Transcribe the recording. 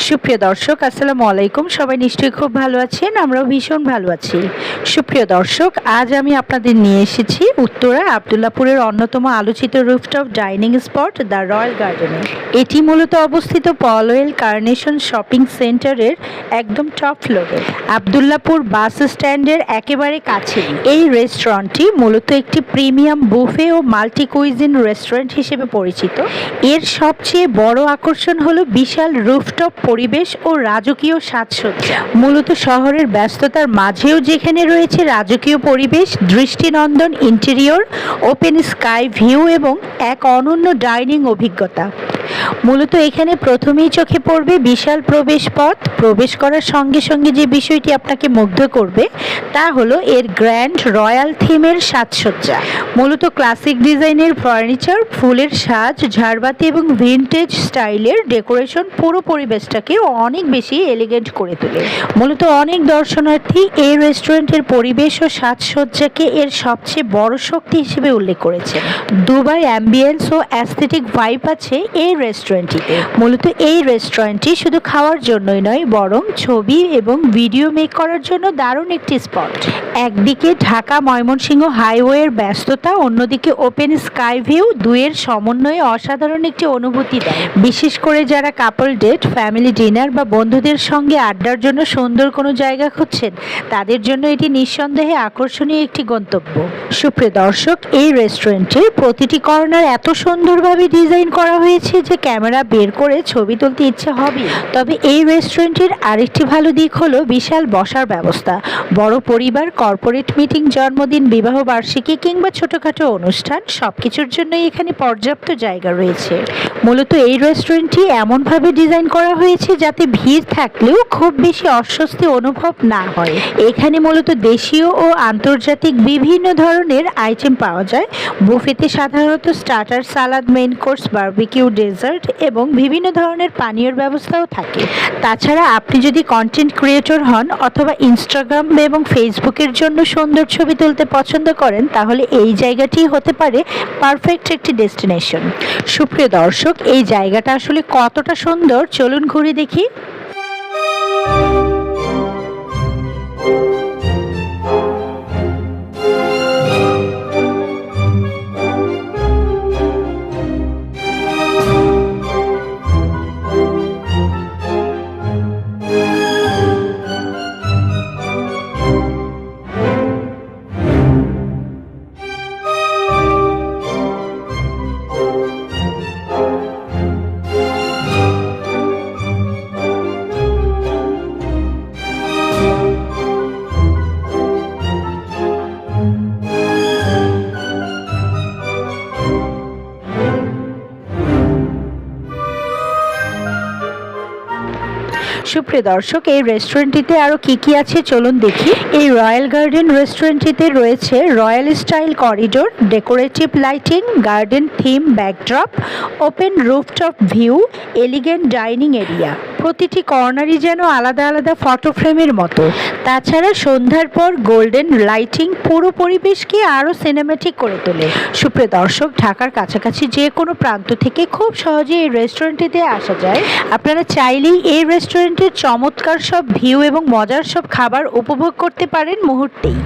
সুপ্রিয় দর্শক, আসসালামু আলাইকুম। সবাই নিশ্চয়ই খুব ভালো আছেন, আমরাও ভীষণ ভালো আছি। সুপ্রিয় দর্শক, আজ আমি আপনাদের নিয়ে এসেছি উত্তরা আবদুল্লাপুরের অন্যতম আলোচিত rooftop dining spot the royal গার্ডেনে। এটি মূলত অবস্থিত পলওয়েল কার্নেশন শপিং সেন্টারের একদম টপ ফ্লোরে, আবদুল্লাপুর বাস স্ট্যান্ডের একেবারে কাছে। এই রেস্টুরেন্টটি মূলত একটি প্রিমিয়াম বুফে ও মাল্টি কুইজিন রেস্টুরেন্ট হিসেবে পরিচিত। এর সবচেয়ে বড় আকর্ষণ হলো বিশাল রুফটপ পরিবেশ ও রাজকীয় সাজসজ্জা। মূলত শহরের ব্যস্ততার মাঝেও যেখানে রয়েছে রাজকীয় পরিবেশ, দৃষ্টিনন্দন ইন্টেরিয়র, ওপেন স্কাই ভিউ এবং এক অনন্য ডাইনিং অভিজ্ঞতা। মূলত এখানে প্রথমেই চোখে পড়বে বিশাল প্রবেশ পথ। প্রবেশ করার সঙ্গে সঙ্গে যে বিষয়টি আপনাকে মুগ্ধ করবে তা হলো এর গ্র্যান্ড রয়্যাল থিমের সাজসজ্জা। মূলত ক্লাসিক ডিজাইনের ফার্নিচার, ফুলের সাজ, ঝাড়বাতি এবং ভিনটেজ স্টাইলের ডেকোরেশন পুরো পরিবেশটাকে অনেক বেশি এলিগেন্ট করে তোলে। মূলত অনেক দর্শনার্থী এই রেস্টুরেন্টের পরিবেশ ও সাজসজ্জাকে এর সবচেয়ে বড় শক্তি হিসেবে উল্লেখ করেছেন। দুবাই অ্যাম্বিয়েন্স ও অ্যাস্থেটিক ভাইব আছে এই রেস্টুরেন্টটিতে। মূলত এই রেস্টুরেন্টটি শুধু খাওয়ার জন্যই নয়, বরং ছবি এবং ভিডিও মেক করার জন্য দারুণ একটি স্পট। একদিকে ঢাকা ময়মনসিংহ হাইওয়ের ব্যস্ততা, অন্যদিকে ওপেন স্কাই ভিউ, দুয়ের সমন্বয়ে অসাধারণ একটি অনুভূতি দেয়। বিশেষ করে যারা কাপল ডেট, ফ্যামিলি ডিনার বা বন্ধুদের সঙ্গে আড্ডার জন্য সুন্দর কোনো জায়গা খুঁজছেন, তাদের জন্য এটি নিঃসন্দেহে আকর্ষণীয় একটি গন্তব্য। সুপ্রিয় দর্শক, এই রেস্টুরেন্টের প্রতিটি কর্নার এত সুন্দরভাবে ডিজাইন করা হয়েছে যে ক্যামেরা বের করে ছবি তুলতে ইচ্ছে হবে। তবে এই রেস্টুরেন্টের আরেকটি ভালো দিক হলো বিশাল বসার ব্যবস্থা। বড় পরিবার, কর্পোরেট মিটিং, জন্মদিন, বিবাহ বার্ষিকী কিংবা ছোটখাটো অনুষ্ঠান সবকিছুর জন্যই এখানে পর্যাপ্ত জায়গা রয়েছে। মূলত এই রেস্টুরেন্টটি এমনভাবে ডিজাইন করা হয়েছে যাতে ভিড় থাকলেও খুব বেশি অস্বস্তি অনুভব না হয়। এখানে মূলত দেশীয় ও আন্তর্জাতিক বিভিন্ন ধরনের আইটেম পাওয়া যায়। বুফেতে সাধারণত স্টার্টার, সালাদ, মেইন কোর্স, বারবিকিউ, ডেজার্ট এবং বিভিন্ন ধরনের পানীয়র ব্যবস্থাও থাকে। তাছাড়া আপনি যদি কন্টেন্ট ক্রিয়েটর হন অথবা ইনস্টাগ্রাম এবং ফেসবুকের জন্য সুন্দর ছবি তুলতে পছন্দ করেন, তাহলে এই জায়গাটি হতে পারে পারফেক্ট একটি ডেস্টিনেশন। সুপ্রিয় দর্শক, এই জায়গাটা আসলে কতটা সুন্দর চলুন ঘুরে দেখি। সুপ্রিয় দর্শক, এই রেস্টুরেন্টটিতে আরও কি কি আছে চলুন দেখি। এই রয়্যাল গার্ডেন রেস্টুরেন্টটিতে রয়েছে royal style corridor, decorative lighting, garden theme backdrop, open rooftop view, elegant dining area. প্রতিটি কর্নারই যেন আলাদা আলাদা ফটো ফ্রেমের মতো। তাছাড়া সন্ধ্যার পর গোল্ডেন লাইটিং পুরো পরিবেশকে আরও সিনেম্যাটিক করে তোলে। সুপ্রিয় দর্শক, ঢাকার কাছাকাছি যে কোনো প্রান্ত থেকে খুব সহজে এই রেস্টুরেন্টটিতে আসা যায়। আপনারা চাইলেই এই রেস্টুরেন্টের চমৎকার সব ভিউ এবং মজার সব খাবার উপভোগ করতে পারেন মুহূর্তেই।